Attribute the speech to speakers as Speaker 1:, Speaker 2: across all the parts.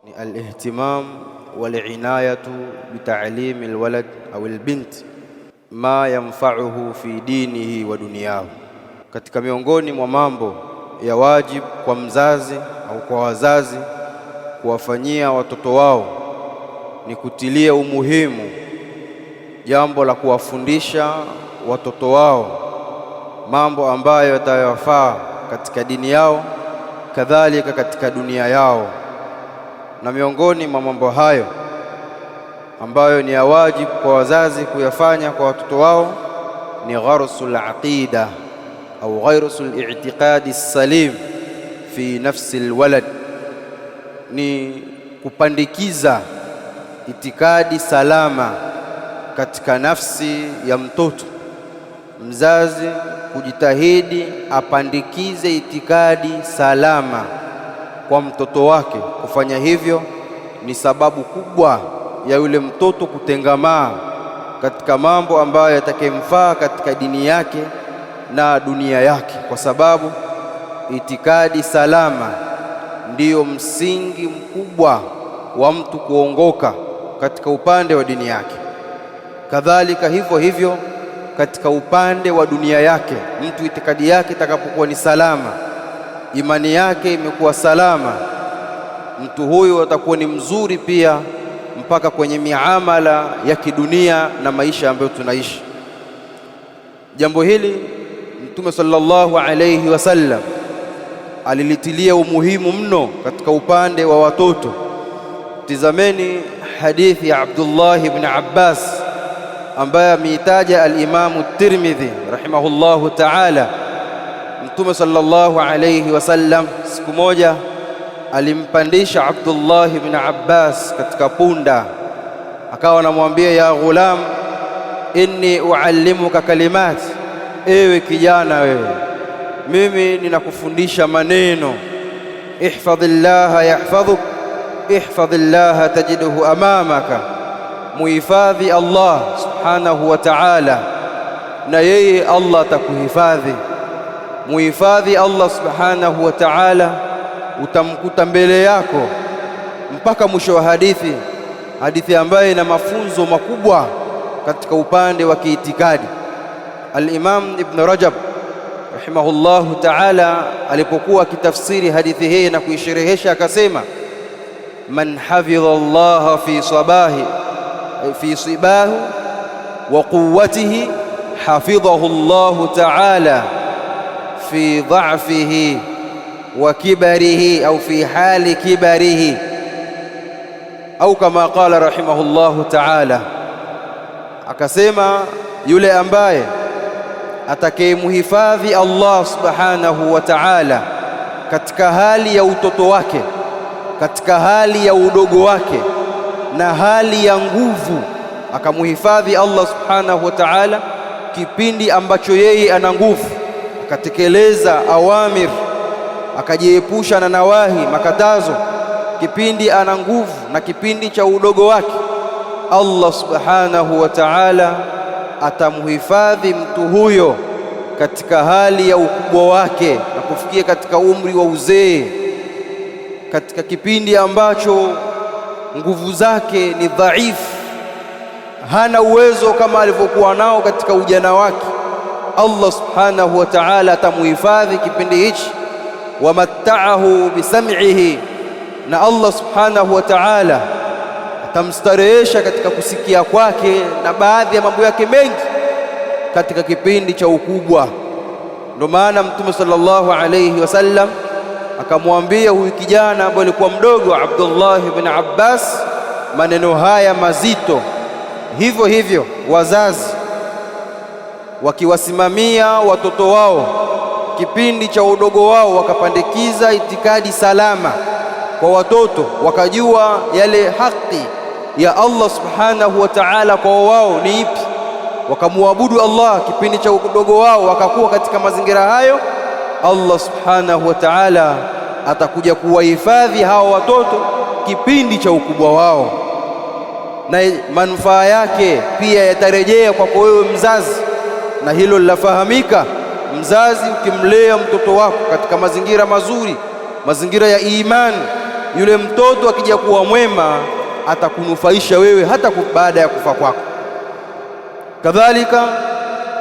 Speaker 1: الاهتمام والعناية بتعليم الولد أو البنت ما ينفعه في دينه ودنياه. Katika miongoni mwa mambo ya wajibu kwa mzazi au kwa wazazi kuwafanyia watoto wao ni kutilia umuhimu jambo la kuwafundisha watoto wao mambo ambayo yatawafaa katika dini yao kadhalika katika dunia yao. Na miongoni mwa mambo hayo ambayo ni ya wajibu kwa wazazi kuyafanya kwa watoto wao ni gharsul aqida au gharsul i'tiqadi salim fi nafsi alwalad, ni kupandikiza itikadi salama katika nafsi ya mtoto. Mzazi kujitahidi apandikize itikadi salama kwa mtoto wake. Kufanya hivyo ni sababu kubwa ya yule mtoto kutengamaa katika mambo ambayo yatakayemfaa katika dini yake na dunia yake, kwa sababu itikadi salama ndiyo msingi mkubwa wa mtu kuongoka katika upande wa dini yake. Kadhalika hivyo hivyo katika upande wa dunia yake, mtu itikadi yake itakapokuwa ni salama, imani yake imekuwa salama, mtu huyo atakuwa ni mzuri pia mpaka kwenye miamala ya kidunia na maisha ambayo tunaishi. Jambo hili Mtume sallallahu alayhi wasallam alilitilia umuhimu mno katika upande wa watoto. Tizameni hadithi ya Abdullah ibn Abbas ambaye ameitaja al-Imam at-Tirmidhi rahimahullahu ta'ala. Mtume sallallahu alayhi wasallam siku moja alimpandisha Abdullah ibn Abbas katika punda, akawa anamwambia, ya ghulam inni uallimuka kalimat, ewe kijana wewe, mimi ninakufundisha maneno. Ihfadhillaha yahfadhuk, ihfadhillaha tajidhu amamaka, muhifadhi Allah subhanahu wa ta'ala na yeye Allah atakuhifadhi. Muhifadhi Allah subhanahu wa ta'ala, utamkuta mbele yako. Mpaka mwisho wa hadithi, hadithi ambayo ina mafunzo makubwa katika upande wa kiitikadi. Al-Imam Ibn Rajab rahimahullahu ta'ala alipokuwa akitafsiri hadithi hii na kuisherehesha akasema, man hafidha Allah fi sibahu wa quwwatihi hafidhahu Allah ta'ala fi dha'fihi wa kibarihi au fi hali kibarihi, au kama qala rahimahullahu ta'ala. Akasema yule ambaye atakayemhifadhi Allah subhanahu wa ta'ala katika hali ya utoto wake, katika hali ya udogo wake na hali ya nguvu, akamhifadhi Allah subhanahu wa ta'ala kipindi ambacho yeye ana nguvu, akatekeleza awamir, akajiepusha na nawahi, makatazo, kipindi ana nguvu na kipindi cha udogo wake, Allah subhanahu wa ta'ala atamhifadhi mtu huyo katika hali ya ukubwa wake na kufikia katika umri wa uzee, katika kipindi ambacho nguvu zake ni dhaifu, hana uwezo kama alivyokuwa nao katika ujana wake. Allah subhanahu wa ta'ala atamhifadhi kipindi hichi. Wamatta'ahu bisam'ihi, na Allah subhanahu wa ta'ala atamstarehesha katika kusikia kwake na baadhi ya mambo yake mengi katika kipindi cha ukubwa. Ndio maana Mtume sallallahu alayhi wasallam akamwambia huyu kijana ambaye alikuwa mdogo, Abdullah ibn Abbas, maneno haya mazito. Hivyo hivyo wazazi wakiwasimamia watoto wao kipindi cha udogo wao, wakapandikiza itikadi salama kwa watoto, wakajua yale haki ya Allah subhanahu wa ta'ala kwa wao ni ipi, wakamuabudu Allah kipindi cha udogo wao, wakakuwa katika mazingira hayo, Allah subhanahu wa ta'ala atakuja kuwahifadhi hao watoto kipindi cha ukubwa wao, na manufaa yake pia yatarejea kwako wewe mzazi, na hilo linafahamika. Mzazi ukimlea mtoto wako katika mazingira mazuri, mazingira ya imani, yule mtoto akija kuwa mwema atakunufaisha wewe hata baada ya kufa kwako. Kadhalika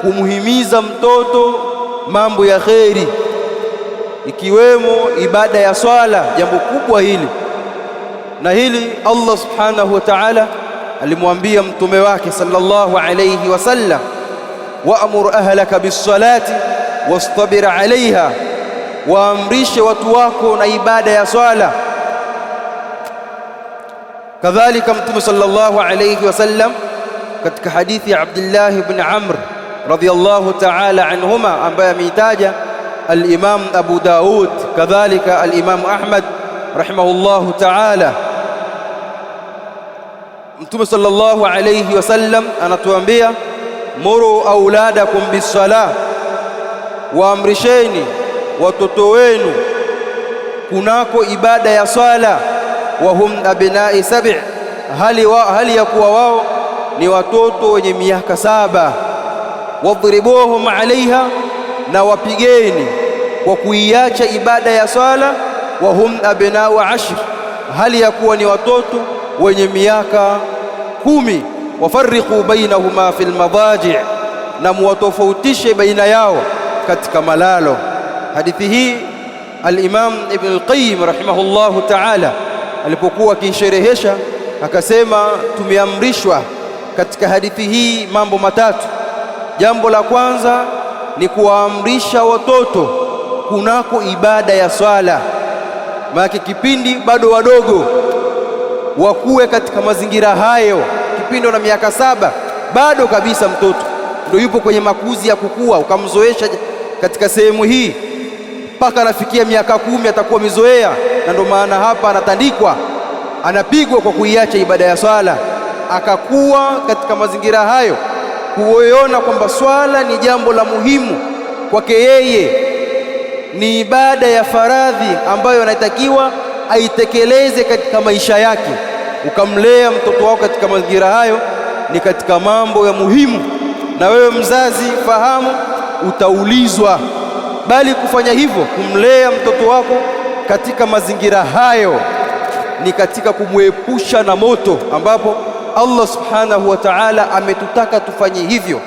Speaker 1: kumhimiza mtoto mambo ya kheri, ikiwemo ibada ya swala, jambo kubwa hili. Na hili Allah subhanahu wa ta'ala alimwambia mtume wake sallallahu alayhi wasallam, wa'mur ahlaka bis-salati wastabir 'alayha, waamrishe watu wako na ibada ya swala. Kadhalika mtume sallallahu alayhi wasallam katika hadithi ya Abdullah ibn Amr radiyallahu ta'ala anhuma, ambaye ameitaja al-Imam Abu Daud kadhalika al-Imam Ahmad rahimahullahu ta'ala, mtume sallallahu alayhi wasallam anatuambia, muru auladakum bis-salah, waamrisheni watoto wenu kunako ibada ya swala, wa hum abnai sab'i, hali ya kuwa wao ni watoto wenye miaka 7, wadhribuhum alaiha, na wapigeni kwa kuiacha ibada ya swala, wa hum abnau 10, hali ya kuwa ni watoto wenye miaka 10, wafarriqu bainahuma fil madaji', na muwatofautishe baina yao katika malalo. Hadithi hii al-Imam Ibn al-Qayyim rahimahullahu ta'ala alipokuwa akisherehesha akasema, tumeamrishwa katika hadithi hii mambo matatu. Jambo la kwanza ni kuwaamrisha watoto kunako ibada ya swala, maana kipindi bado wadogo wakuwe katika mazingira hayo. Kipindi na miaka 7 bado kabisa, mtoto ndio yupo kwenye makuzi ya kukua, ukamzoesha katika sehemu hii mpaka anafikia miaka 10 atakuwa mizoea. Na ndio maana hapa anatandikwa, anapigwa kwa kuiacha ibada ya swala, akakuwa katika mazingira hayo, kuona kwamba swala ni jambo la muhimu kwake yeye, ni ibada ya faradhi ambayo anatakiwa aitekeleze katika maisha yake. Ukamlea mtoto wako katika mazingira hayo, ni katika mambo ya muhimu. Na wewe mzazi, fahamu utaulizwa, bali kufanya hivyo, kumlea mtoto wako katika mazingira hayo, ni katika kumwepusha na moto, ambapo Allah subhanahu wa ta'ala ametutaka tufanye hivyo.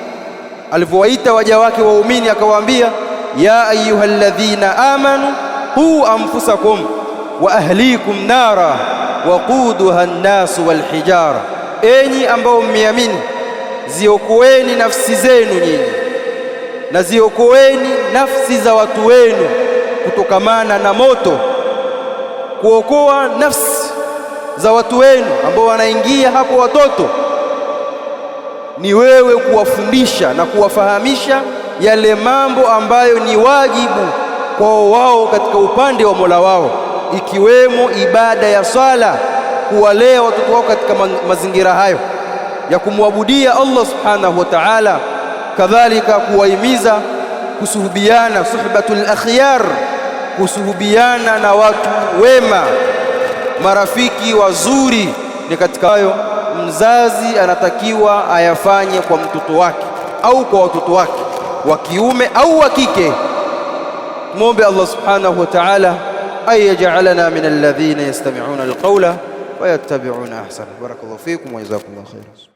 Speaker 1: Alivyowaita waja wake waumini akawaambia, ya ayyuhalladhina amanu qu anfusakum wa ahlikum nara waquduha an-nasu wal hijara, enyi ambao mmeamini, ziokoeni nafsi zenu nyinyi na ziokoeni nafsi za watu wenu kutokamana na moto. Kuokoa nafsi za watu wenu ambao wanaingia hapo, watoto, ni wewe kuwafundisha na kuwafahamisha yale mambo ambayo ni wajibu kwa wao katika upande wa Mola wao, ikiwemo ibada ya swala, kuwalea watoto wao katika mazingira hayo ya kumwabudia Allah subhanahu wa ta'ala. Kadhalika kuwahimiza kusuhubiana, suhbatul akhyar, kusuhubiana na watu wema, marafiki wazuri. Ni katika hayo mzazi anatakiwa ayafanye kwa mtoto wake au kwa watoto wake wa kiume au wa kike. Muombe Allah subhanahu wa ta'ala ay yaj'alana min alladhina yastami'una alqawla wa yattabi'una ahsana. Barakallahu fikum wa jazakumullahu khairan.